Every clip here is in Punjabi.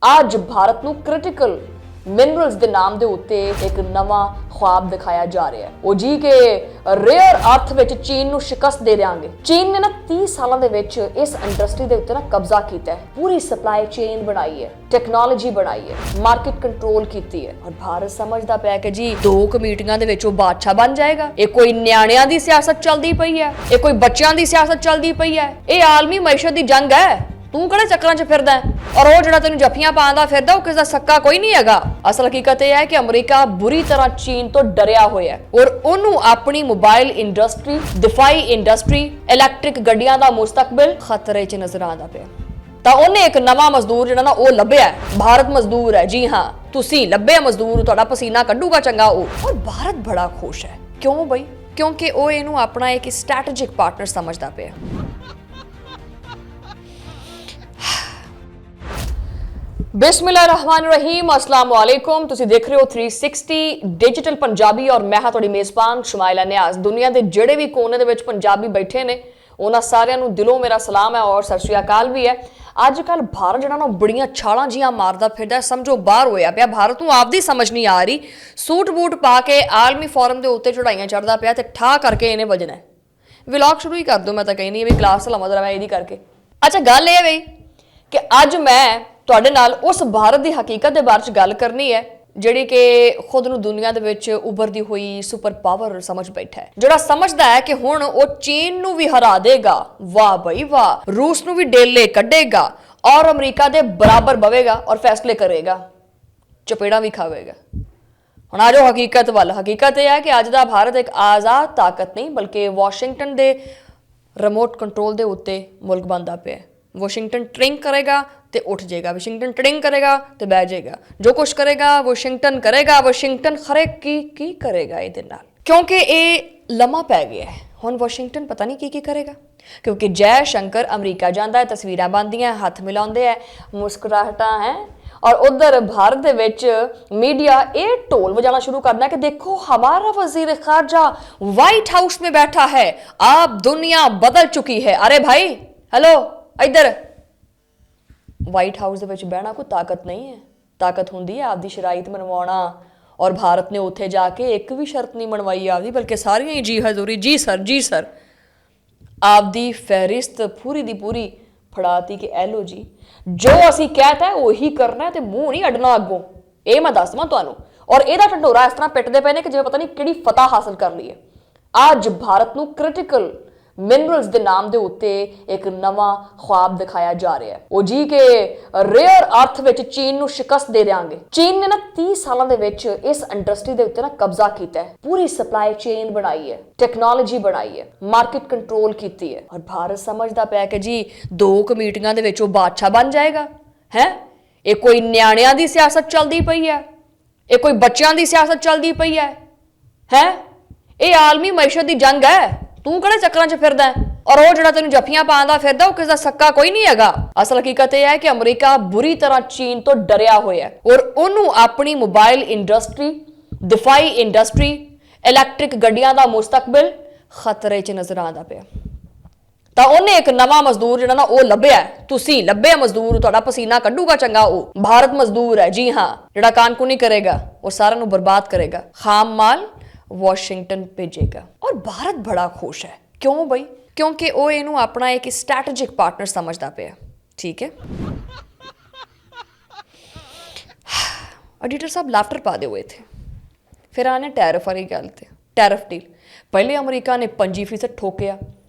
ਅੱਜ ਭਾਰਤ ਨੂੰ ਕ੍ਰਿਟੀਕਲ ਮਿਨਰਲਸ ਦੇ ਨਾਮ ਦੇ ਉੱਤੇ ਇੱਕ ਨਵਾਂ ख्वाब ਦਿਖਾਇਆ ਜਾ ਰਿਹਾ ਹੈ। ਉਹ ਜੀ ਕਿ ਰੇਅਰ ਅਰਥ ਵਿੱਚ ਚੀਨ ਨੂੰ ਸ਼ਿਕਸਤ ਦੇ ਦੇਾਂਗੇ। ਚੀਨ ਨੇ 30 ਸਾਲਾਂ ਦੇ ਵਿੱਚ ਇਸ ਇੰਡਸਟਰੀ ਦੇ ਉੱਤੇ ਕਬਜ਼ਾ ਕੀਤਾ ਹੈ, ਪੂਰੀ ਸਪਲਾਈ ਚੇਨ ਬਣਾਈ ਹੈ, ਟੈਕਨੋਲੋਜੀ ਬਣਾਈ ਹੈ, ਮਾਰਕੀਟ ਕੰਟਰੋਲ ਕੀਤੀ ਹੈ। ਔਰ ਭਾਰਤ ਸਮਝਦਾ ਪਿਆ ਕਿ ਜੀ 2 ਮੀਟਿੰਗਾਂ ਦੇ ਵਿੱਚ ਉਹ ਬਾਦਸ਼ਾਹ ਬਣ ਜਾਏਗਾ। ਇਹ ਕੋਈ ਨਿਆਣਿਆਂ ਦੀ ਸਿਆਸਤ ਚੱਲਦੀ ਪਈ ਹੈ, ਇਹ ਕੋਈ ਬੱਚਿਆਂ ਦੀ ਸਿਆਸਤ ਚੱਲਦੀ ਪਈ ਹੈ, ਇਹ ਆਲਮੀ ਮਈਸ਼ਤ ਦੀ ਜੰਗ ਹੈ। ਤੂੰ ਕਿਹੜੇ ਚੱਕਰਾਂ 'ਚ ਫਿਰਦਾ ਔਰ ਉਹ ਜਿਹੜਾ ਤੈਨੂੰ ਜੱਫੀਆਂ ਪਾਉਂਦਾ ਫਿਰਦਾ ਉਹ ਕਿਸ ਦਾ ਸੱਕਾ ਕੋਈ ਨਹੀਂ ਹੈਗਾ। ਅਸਲ ਹਕੀਕਤ ਇਹ ਹੈ ਕਿ ਅਮਰੀਕਾ ਬੁਰੀ ਤਰ੍ਹਾਂ ਚੀਨ ਤੋਂ ਡਰਿਆ ਹੋਇਆ ਹੈ ਔਰ ਉਹਨੂੰ ਆਪਣੀ ਮੋਬਾਈਲ ਇੰਡਸਟਰੀ, ਦਿਫਾਈ ਇੰਡਸਟਰੀ, ਇਲੈਕਟ੍ਰਿਕ ਗੱਡੀਆਂ ਦਾ ਮੁਸਤਕਬਲ ਖਤਰੇ 'ਚ ਨਜ਼ਰ ਆਉਂਦਾ ਪਿਆ। ਤਾਂ ਉਹਨੇ ਇੱਕ ਨਵਾਂ ਮਜ਼ਦੂਰ ਜਿਹੜਾ ਨਾ ਉਹ ਲੱਭਿਆ। ਭਾਰਤ ਮਜ਼ਦੂਰ ਹੈ, ਜੀ ਹਾਂ ਤੁਸੀਂ ਲੱਭਿਆ ਮਜ਼ਦੂਰ, ਤੁਹਾਡਾ ਪਸੀਨਾ ਕੱਢੂਗਾ ਚੰਗਾ ਉਹ। ਔਰ ਭਾਰਤ ਬੜਾ ਖੁਸ਼ ਹੈ। ਕਿਉਂ ਬਈ? ਕਿਉਂਕਿ ਉਹ ਇਹਨੂੰ ਆਪਣਾ ਇੱਕ ਸਟ੍ਰੈਟੇਜਿਕ ਪਾਰਟਨਰ ਸਮਝਦਾ ਪਿਆ। बिस्मिल्लाहिर्रहमानिर्रहीम, अस्सलाम वालेकुम। तुसी देख रहे हो 360 डिजिटल पंजाबी और मैं हाँ तुहाडी मेज़बान शुमाइला नियाज़। दुनिया के ਜਿਹੜੇ भी कोने ਦੇ ਵਿੱਚ पंजाबी बैठे ने ਉਹਨਾਂ ਸਾਰਿਆਂ ਨੂੰ ਦਿਲੋਂ ਮੇਰਾ ਸਲਾਮ ਹੈ ਔਰ ਸਤਿ ਸ਼੍ਰੀ ਅਕਾਲ ਵੀ ਹੈ। ਅੱਜ ਕੱਲ ਭਾਰਤ ਜਿਹੜਾ ਨਾ ਬੜੀਆਂ ਛਾਲਾਂ ਜੀਆਂ ਮਾਰਦਾ ਫਿਰਦਾ, ਸਮਝੋ ਬਾਹਰ ਹੋਇਆ ਪਿਆ। ਭਾਰਤ ਨੂੰ ਆਪਦੀ ਸਮਝ ਨਹੀਂ ਆ ਰਹੀ। ਸੂਟ ਬੂਟ ਪਾ ਕੇ ਆਲਮੀ ਫੋਰਮ ਦੇ ਉੱਤੇ ਚੜਾਈਆਂ ਚੜਦਾ ਪਿਆ ਤੇ ਠਾ ਕਰਕੇ ਇਹਨੇ ਵਜਣਾ। ਵਲੌਗ ਸ਼ੁਰੂ ਹੀ ਕਰ ਦੋ, ਮੈਂ ਤਾਂ ਕਹਿੰਦੀ ਵੀ ਕਲਾਸ ਲਾ ਮਤਲਬ ਹੈ ਇਹਦੀ ਕਰਕੇ। ਅੱਛਾ ਗੱਲ ਇਹ ਬਈ ਕਿ ਅੱਜ ਮੈਂ ਤੁਹਾਡੇ ਨਾਲ ਉਸ ਭਾਰਤ ਦੀ ਹਕੀਕਤ ਦੇ ਬਾਰੇ ਚ ਗੱਲ ਕਰਨੀ ਹੈ ਜਿਹੜੀ ਕਿ ਖੁਦ ਨੂੰ ਦੁਨੀਆ ਦੇ ਵਿੱਚ ਉਭਰਦੀ ਹੋਈ ਸੁਪਰ ਪਾਵਰ ਸਮਝ ਬੈਠਾ ਹੈ, ਜਿਹੜਾ ਸਮਝਦਾ ਹੈ ਕਿ ਹੁਣ ਉਹ ਚੀਨ ਨੂੰ ਵੀ ਹਰਾ ਦੇਗਾ। ਵਾਹ ਬਈ ਵਾਹ, ਰੂਸ ਨੂੰ ਵੀ ਡੇਲੇ ਕੱਢੇਗਾ ਔਰ ਅਮਰੀਕਾ ਦੇ ਬਰਾਬਰ ਬਵੇਗਾ ਔਰ ਫੈਸਲੇ ਕਰੇਗਾ, ਚਪੇੜਾਂ ਵੀ ਖਾਵੇਗਾ। ਹੁਣ ਆ ਜਾਓ ਹਕੀਕਤ ਵੱਲ। ਹਕੀਕਤ ਇਹ ਹੈ ਕਿ ਅੱਜ ਦਾ ਭਾਰਤ ਇੱਕ ਆਜ਼ਾਦ ਤਾਕਤ ਨਹੀਂ ਬਲਕਿ ਵਾਸ਼ਿੰਗਟਨ ਦੇ ਰਿਮੋਟ ਕੰਟਰੋਲ ਦੇ ਉੱਤੇ ਮੁਲਕ ਬਣਦਾ ਪਿਆ। ਵਾਸ਼ਿੰਗਟਨ ਟ੍ਰਿੰਗ ਕਰੇਗਾ ਤੇ ਉੱਠ ਜਾਏਗਾ, ਵਾਸ਼ਿੰਗਟਨ ਟ੍ਰਿੰਗ ਕਰੇਗਾ ਤੇ ਬਹਿ ਜਾਏਗਾ। ਜੋ ਕੁਛ ਕਰੇਗਾ ਵਾਸ਼ਿੰਗਟਨ ਕਰੇਗਾ। ਵਾਸ਼ਿੰਗਟਨ ਖਰੇ ਕੀ ਕਰੇਗਾ ਇਹਦੇ ਨਾਲ, ਕਿਉਂਕਿ ਇਹ ਲੰਮਾ ਪੈ ਗਿਆ ਹੈ। ਹੁਣ ਵਾਸ਼ਿੰਗਟਨ ਪਤਾ ਨਹੀਂ ਕੀ ਕਰੇਗਾ, ਕਿਉਂਕਿ ਜੈ ਸ਼ੰਕਰ ਅਮਰੀਕਾ ਜਾਂਦਾ ਹੈ, ਤਸਵੀਰਾਂ ਬਣਦੀਆਂ, ਹੱਥ ਮਿਲਾਉਂਦੇ ਹੈ, ਮੁਸਕਰਾਹਟਾਂ ਹੈ। और उधर भारत के मीडिया ये ढोल बजाना शुरू करना कि देखो हमारा वजीर खारजा व्हाइट हाउस में बैठा है, अब दुनिया बदल चुकी है। अरे भाई हेलो इधर, व्हाइट हाउस ਦੇ ਵਿੱਚ ਬਹਿਣਾ ਕੋਈ ਤਾਕਤ ਨਹੀਂ ਹੈ। ਤਾਕਤ ਹੁੰਦੀ ਹੈ ਆਪਦੀ ਸ਼ਰਾਇਤ ਮਨਵਾਉਣਾ। ਔਰ ਭਾਰਤ ਨੇ ਉੱਥੇ ਜਾ ਕੇ ਇੱਕ ਵੀ ਸ਼ਰਤ ਨਹੀਂ ਮਨਵਾਈ ਆਪਦੀ, ਬਲਕਿ ਸਾਰੀਆਂ ਹੀ ਜੀ ਹਜ਼ੂਰੀ, ਜੀ ਸਰ ਆਪਦੀ ਫਹਿਰਿਸਤ ਪੂਰੀ ਦੀ ਪੂਰੀ ਫੜਾਤੀ ਕਿ ਐ ਲੋ ਜੀ ਜੋ ਅਸੀਂ ਕਹਿਤਾ ਉਹੀ ਕਰਨਾ ਤੇ ਮੂੰਹ ਨਹੀਂ ਅਡਣਾ ਅੱਗੋਂ। ਇਹ ਮੈਂ ਦੱਸਵਾਂ ਤੁਹਾਨੂੰ। ਔਰ ਇਹਦਾ ਢੰਡੋਰਾ ਇਸ ਤਰ੍ਹਾਂ ਪਿੱਟਦੇ ਪਏ ਨੇ ਕਿ ਜਿਵੇਂ ਪਤਾ ਨਹੀਂ ਕਿਹੜੀ ਫਤਹ ਹਾਸਲ ਕਰ ਲਈ ਹੈ। ਅੱਜ ਭਾਰਤ ਨੂੰ ਕ੍ਰਿਟੀਕਲ ਮਿਨਰਲਸ ਦੇ ਨਾਮ ਦੇ ਉੱਤੇ ਇੱਕ ਨਵਾਂ ख्वाब ਦਿਖਾਇਆ ਜਾ ਰਿਹਾ ਹੈ। ਉਹ ਜੀ ਕਿ ਰੇਅਰ ਅਰਥ ਵਿੱਚ ਚੀਨ ਨੂੰ ਸ਼ਿਕਸਤ ਦੇ ਦੇਾਂਗੇ। ਚੀਨ ਨੇ 30 ਸਾਲਾਂ ਦੇ ਵਿੱਚ ਇਸ ਇੰਡਸਟਰੀ ਦੇ ਉੱਤੇ ਕਬਜ਼ਾ ਕੀਤਾ ਹੈ, ਪੂਰੀ ਸਪਲਾਈ ਚੇਨ ਬਣਾਈ ਹੈ, ਟੈਕਨੋਲੋਜੀ ਬਣਾਈ ਹੈ, ਮਾਰਕੀਟ ਕੰਟਰੋਲ ਕੀਤੀ ਹੈ। ਔਰ ਭਾਰਤ ਸਮਝਦਾ ਪਿਆ ਕਿ ਜੀ 2 ਮੀਟਿੰਗਾਂ ਦੇ ਵਿੱਚ ਉਹ ਬਾਦਸ਼ਾਹ ਬਣ ਜਾਏਗਾ। ਹੈ ਇਹ ਕੋਈ ਨਿਆਣਿਆਂ ਦੀ ਸਿਆਸਤ ਚੱਲਦੀ ਪਈ ਹੈ, ਇਹ ਕੋਈ ਬੱਚਿਆਂ ਦੀ ਸਿਆਸਤ ਚੱਲਦੀ ਪਈ ਹੈ। ਇਹ ਆਲਮੀ ਮਈਸ਼ਤ ਦੀ ਜੰਗ ਹੈ। ਤੂੰ ਕਿਹੜੇ ਚੱਕਰਾਂ 'ਚ ਫਿਰਦਾ ਔਰ ਉਹ ਜਿਹੜਾ ਤੈਨੂੰ ਜੱਫੀਆਂ ਪਾਉਂਦਾ ਫਿਰਦਾ ਉਹ ਕਿਸ ਦਾ ਸੱਕਾ ਕੋਈ ਨਹੀਂ ਹੈਗਾ। ਅਸਲ ਹਕੀਕਤ ਇਹ ਹੈ ਕਿ ਅਮਰੀਕਾ ਬੁਰੀ ਤਰ੍ਹਾਂ ਚੀਨ ਤੋਂ ਡਰਿਆ ਹੋਇਆ ਹੈ ਔਰ ਉਹਨੂੰ ਆਪਣੀ ਮੋਬਾਈਲ ਇੰਡਸਟਰੀ, ਦਿਫਾਈ ਇੰਡਸਟਰੀ, ਇਲੈਕਟ੍ਰਿਕ ਗੱਡੀਆਂ ਦਾ ਮੁਸਤਕਬਲ ਖਤਰੇ 'ਚ ਨਜ਼ਰ ਆਉਂਦਾ ਪਿਆ। ਤਾਂ ਉਹਨੇ ਇੱਕ ਨਵਾਂ ਮਜ਼ਦੂਰ ਜਿਹੜਾ ਨਾ ਉਹ ਲੱਭਿਆ। ਤੁਸੀਂ ਲੱਭਿਆ ਮਜ਼ਦੂਰ, ਤੁਹਾਡਾ ਪਸੀਨਾ ਕੱਢੂਗਾ ਚੰਗਾ ਉਹ। ਭਾਰਤ ਮਜ਼ਦੂਰ ਹੈ, ਜੀ ਹਾਂ, ਜਿਹੜਾ ਕਾਨਕੂਨੀ ਕਰੇਗਾ ਉਹ ਸਾਰਿਆਂ ਨੂੰ ਬਰਬਾਦ ਕਰੇਗਾ, ਖਾਮ ਮਾਲ ਵਾਸ਼ਿੰਗਟਨ ਭੇਜੇਗਾ। ਔਰ ਭਾਰਤ ਬੜਾ ਖੁਸ਼ ਹੈ। ਕਿਉਂ ਬਈ? ਕਿਉਂਕਿ ਉਹ ਇਹਨੂੰ ਆਪਣਾ ਇੱਕ ਸਟ੍ਰੈਟੇਜਿਕ ਪਾਰਟਨਰ ਸਮਝਦਾ ਪਿਆ। ਠੀਕ ਹੈ, एडिटर साहब लाफ्टर पा दे हुए थे। फिर आने टैरिफ वाली गल ते टैरिफ डील। पहले अमरीका ने 25% ठोकिया,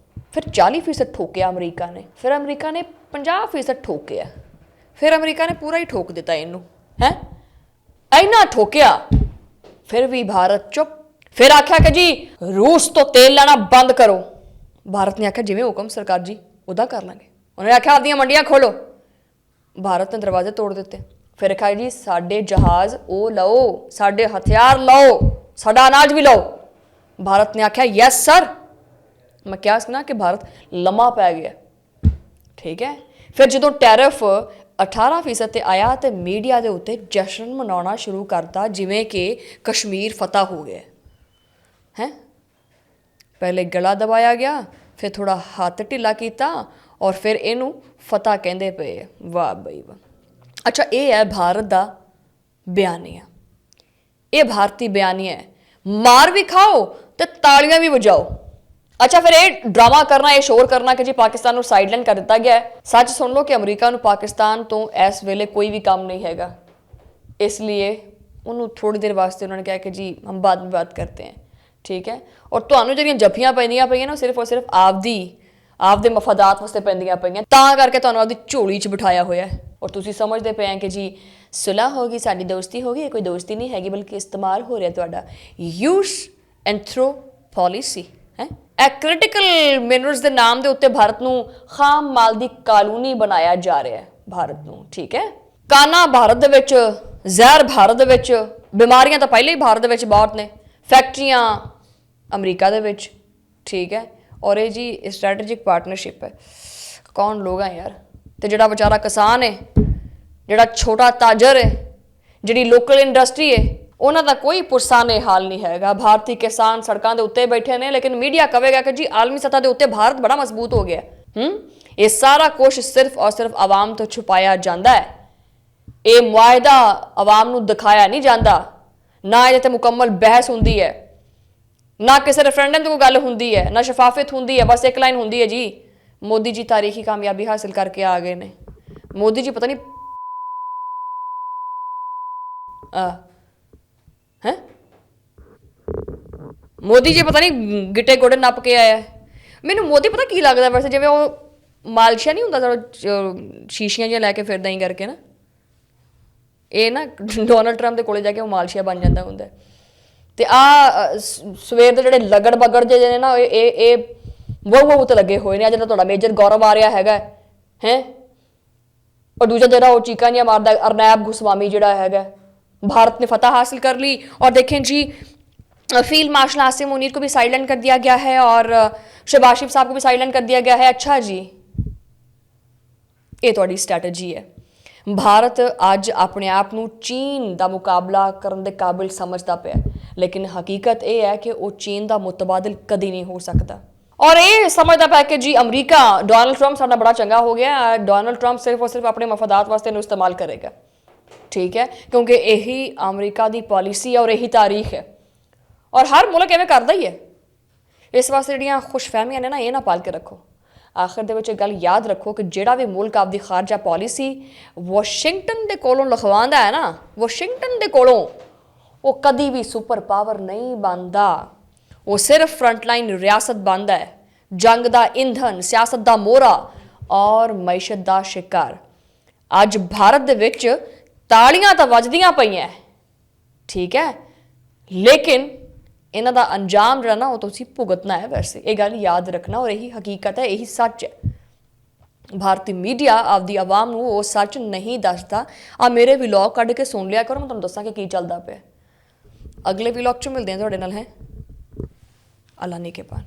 फिर 40% ठोकिया अमरीका ने, फिर अमरीका ने 50% ठोकिया, फिर अमरीका ने पूरा ही ठोक दिता इनू। है इना ठोकिया फिर भी भारत चुप। फिर आख्या कि जी रूस तो तेल लेना बंद करो। भारत ने आख्या जिवें हुक्म सरकार जी उदा कर लांगे। उन्होंने आख्या आपदियां मंडियां खोलो। भारत ने दरवाजे तोड़ दिते। फिर आख्या जी साडे जहाज ओ लो, साडे हथियार लो, साडा अनाज भी लो। भारत ने आख्या यस सर। मैं क्या सुना कि भारत लम्मा पै गया। ठीक है, फिर जो टैरिफ 18% ते आया तो मीडिया के उत्ते जश्न मनाना शुरू करता जिवें कि कश्मीर फतह हो गया है। पहले गला दबाया गया, फिर थोड़ा हाथ ढिला किया और फिर इनू फतह कहते पे। वाह बई वाह। ਅੱਛਾ, ਇਹ ਹੈ ਭਾਰਤ ਦਾ ਬਿਆਨੀਆ, ਇਹ ਭਾਰਤੀ ਬਿਆਨੀਆ ਹੈ, ਮਾਰ ਵੀ ਖਾਓ ਤੇ ਤਾਲੀਆਂ ਵੀ ਵਜਾਓ। ਅੱਛਾ, ਫਿਰ ਇਹ ਡਰਾਮਾ ਕਰਨਾ, ਇਹ ਸ਼ੋਰ ਕਰਨਾ ਕਿ ਜੀ ਪਾਕਿਸਤਾਨ ਨੂੰ ਸਾਈਡਲਾਈਨ ਕਰ ਦਿੱਤਾ ਗਿਆ ਹੈ। ਸੱਚ ਸੁਣ ਲਓ ਕਿ ਅਮਰੀਕਾ ਨੂੰ ਪਾਕਿਸਤਾਨ ਤੋਂ ਇਸ ਵੇਲੇ ਕੋਈ ਵੀ ਕੰਮ ਨਹੀਂ ਹੈਗਾ, ਇਸ ਲਈ ਉਹਨੂੰ ਥੋੜੀ ਦੇਰ ਵਾਸਤੇ ਉਹਨਾਂ ਨੇ ਕਿਹਾ ਕਿ ਜੀ ਹਮ ਬਾਅਦ में बात करते हैं, ठीक है। ਔਰ ਤੁਹਾਨੂੰ ਜਿਹੜੀਆਂ ਜੱਫੀਆਂ ਪੈਂਦੀਆਂ ਪਈਆਂ ਨਾ, ਸਿਰਫ ਔਰ ਸਿਰਫ ਆਪਦੇ ਮਫਾਦਾਤ ਵਾਸਤੇ ਪੈਂਦੀਆਂ ਪਈਆਂ, ਤਾਂ ਕਰਕੇ ਤੁਹਾਨੂੰ ਆਪਦੀ ਝੋਲੀ 'ਚ ਬਿਠਾਇਆ ਹੋਇਆ ਹੈ। ਔਰ ਤੁਸੀਂ ਸਮਝਦੇ ਪਏ ਆ ਕਿ ਜੀ ਸੁਲ੍ਹਾ ਹੋ ਗਈ, ਸਾਡੀ ਦੋਸਤੀ ਹੋ ਗਈ। ਇਹ ਕੋਈ ਦੋਸਤੀ ਨਹੀਂ ਹੈਗੀ, ਬਲਕਿ ਇਸਤੇਮਾਲ ਹੋ ਰਿਹਾ ਤੁਹਾਡਾ, ਯੂਜ਼ ਐਂਡ ਥਰੋ ਪਾਲਿਸੀ ਹੈ। ਇਹ ਕ੍ਰਿਟੀਕਲ ਮਿਨਰਲਸ ਦੇ ਨਾਮ ਦੇ ਉੱਤੇ ਭਾਰਤ ਨੂੰ ਖਾਮ ਮਾਲ ਦੀ ਕਾਲੋਨੀ ਬਣਾਇਆ ਜਾ ਰਿਹਾ ਹੈ ਭਾਰਤ ਨੂੰ, ਠੀਕ ਹੈ। ਕਾਨਾ ਭਾਰਤ ਦੇ ਵਿੱਚ, ਜ਼ਹਿਰ ਭਾਰਤ ਦੇ ਵਿੱਚ, ਬਿਮਾਰੀਆਂ ਤਾਂ ਪਹਿਲੇ ਹੀ ਭਾਰਤ ਦੇ ਵਿੱਚ ਬਹੁਤ ਨੇ, ਫੈਕਟਰੀਆਂ ਅਮਰੀਕਾ ਦੇ ਵਿੱਚ, ਠੀਕ ਹੈ। ਔਰ ਇਹ ਜੀ ਸਟ੍ਰੈਟੇਜਿਕ ਪਾਰਟਨਰਸ਼ਿਪ ਹੈ। ਕੌਣ ਲੋਕ ਆ ਯਾਰ? ਤੇ ਜਿਹੜਾ ਵਿਚਾਰਾ ਕਿਸਾਨ ਹੈ, ਜਿਹੜਾ ਛੋਟਾ ਤਾਜਰ ਹੈ, ਜਿਹੜੀ ਲੋਕਲ ਇੰਡਸਟਰੀ ਹੈ, ਉਹਨਾਂ ਦਾ ਕੋਈ ਪੁਰਸਾਨੇ ਹਾਲ ਨਹੀਂ ਹੈਗਾ। ਭਾਰਤੀ ਕਿਸਾਨ ਸੜਕਾਂ ਦੇ ਉੱਤੇ ਬੈਠੇ ਨੇ, ਲੇਕਿਨ ਮੀਡੀਆ ਕਹੇਗਾ ਕਿ ਜੀ ਆਲਮੀ ਸਤ੍ਹਾ ਦੇ ਉੱਤੇ ਭਾਰਤ ਬੜਾ ਮਜ਼ਬੂਤ ਹੋ ਗਿਆ। ਇਹ ਸਾਰਾ ਕੁਛ ਸਿਰਫ ਔਰ ਸਿਰਫ ਆਵਾਮ ਤੋਂ ਛੁਪਾਇਆ ਜਾਂਦਾ ਹੈ। ਇਹ ਮੁਆਹਿਦਾ ਆਵਾਮ ਨੂੰ ਦਿਖਾਇਆ ਨਹੀਂ ਜਾਂਦਾ, ਨਾ ਇਹਦੇ ਤੇ ਮੁਕੰਮਲ ਬਹਿਸ ਹੁੰਦੀ ਹੈ, ਨਾ ਕਿਸੇ ਰੈਫਰੈਂਡਮ ਤੇ ਕੋਈ ਗੱਲ ਹੁੰਦੀ ਹੈ, ਨਾ ਸ਼ਫਾਫੀਅਤ ਹੁੰਦੀ ਹੈ। ਬਸ ਇੱਕ ਲਾਈਨ ਹੁੰਦੀ ਹੈ ਜੀ, ਮੋਦੀ ਜੀ ਤਾਰੀਖੀ ਕਾਮਯਾਬੀ ਹਾਸਿਲ ਕਰਕੇ ਆ ਗਏ ਨੇ। ਮੋਦੀ ਜੀ ਪਤਾ ਨਹੀਂ ਹੈ, ਮੋਦੀ ਜੀ ਪਤਾ ਨਹੀਂ ਗਿੱਟੇ ਗੋਡੇ ਨੱਪ ਕੇ ਆਇਆ। ਮੈਨੂੰ ਮੋਦੀ ਪਤਾ ਕੀ ਲੱਗਦਾ ਵੈਸੇ, ਜਿਵੇਂ ਉਹ ਮਾਲਸ਼ਾ ਨਹੀਂ ਹੁੰਦਾ ਸ਼ੀਸ਼ੀਆਂ ਜਿਹੀਆਂ ਲੈ ਕੇ ਫਿਰਦਾ ਹੀ ਕਰਕੇ ਨਾ, ਇਹ ਨਾ ਡੋਨਲਡ ਟਰੰਪ ਦੇ ਕੋਲੇ ਜਾ ਕੇ ਉਹ ਮਾਲਸ਼ੀਆ ਬਣ ਜਾਂਦਾ ਹੁੰਦਾ। ਤੇ ਸਵੇਰ ਦੇ ਜਿਹੜੇ ਲਗੜ ਬਗੜ ਜੇ ਨੇ ਨਾ, ਇਹ ਵੋ ਤੇ ਲੱਗੇ ਹੋਏ ਨੇ। ਅੱਜ ਜਿਹੜਾ ਤੁਹਾਡਾ ਮੇਜਰ ਗੌਰਵ ਆ ਰਿਹਾ ਹੈਗਾ ਹੈ, ਔਰ ਦੂਜਾ ਜਿਹੜਾ ਉਹ ਚੀਕਾਂ ਜਿਹੀਆਂ ਮਾਰਦਾ ਅਰਨੈਬ ਗੋਸਵਾਮੀ ਜਿਹੜਾ ਹੈਗਾ। भारत ने फतह हासिल कर ली और देखें जी फील्ड मार्शल आसिम मुनीर को भी साइडलाइन कर दिया गया है और शहबाज शरीफ साहब को भी साइडलाइन कर दिया गया है। अच्छा जी, ये थोड़ी स्ट्रैटेजी है। भारत अज अपने आप ਨੂੰ चीन ਦਾ ਮੁਕਾਬਲਾ ਕਰਨ ਦੇ ਕਾਬਿਲ ਸਮਝਦਾ ਪਿਆ, ਲੇਕਿਨ ਹਕੀਕਤ ਇਹ ਹੈ ਕਿ ਉਹ ਚੀਨ ਦਾ ਮੁਤਬਾਦਿਲ ਕਦੀ ਨਹੀਂ ਹੋ ਸਕਦਾ। ਔਰ ਇਹ ਸਮਝਦਾ ਪਿਆ ਕਿ ਜੀ ਅਮਰੀਕਾ, ਡੋਨਾਲਡ ਟਰੰਪ ਸਾਡਾ ਬੜਾ ਚੰਗਾ ਹੋ ਗਿਆ। ਡੋਨਾਲਡ ਟਰੰਪ ਸਿਰਫ ਔਰ ਸਿਰਫ ਆਪਣੇ ਮਫਾਦਾਤ ਵਾਸਤੇ ਇਹਨੂੰ ਇਸਤੇਮਾਲ ਕਰੇਗਾ, ठीक है, क्योंकि यही अमरीका की पॉलिसी है और यही तारीख है। और हर मुल्क इवें करता ही है। इस वास्ते जिहड़ियां खुशफहमियां ने ना, ये ना पाल के रखो। आखिर दे विच एक गल याद रखो कि जिहड़ा भी मुल्क आपकी खारजा पॉलिसी वाशिंगटन दे कोलों लिखवांदा है ना, वाशिंगटन दे कोलों वो कदी भी सुपर पावर नहीं बनता। वो सिर्फ फ्रंटलाइन रियासत बनता है, जंग का ईंधन, सियासत का मोहरा और मैशत का शिकार। अज भारत दे विच तालियां तो वजदियां पईयां, ठीक है, लेकिन इन्हां दा अंजाम जिहड़ा ना वो तुसीं भुगतना है। वैसे ये गल याद रखना, और यही हकीकत है, यही सच है। भारतीय मीडिया आपदी आवाम नूं वो सच नहीं दसदा। आ मेरे विलॉग कढ के सुन लिया करो, मैं तुहानूं दस्सां कि की चलदा पिया। अगले विलॉग च मिलदे हां तुहाडे नाल, है अल्लाह ने के पान।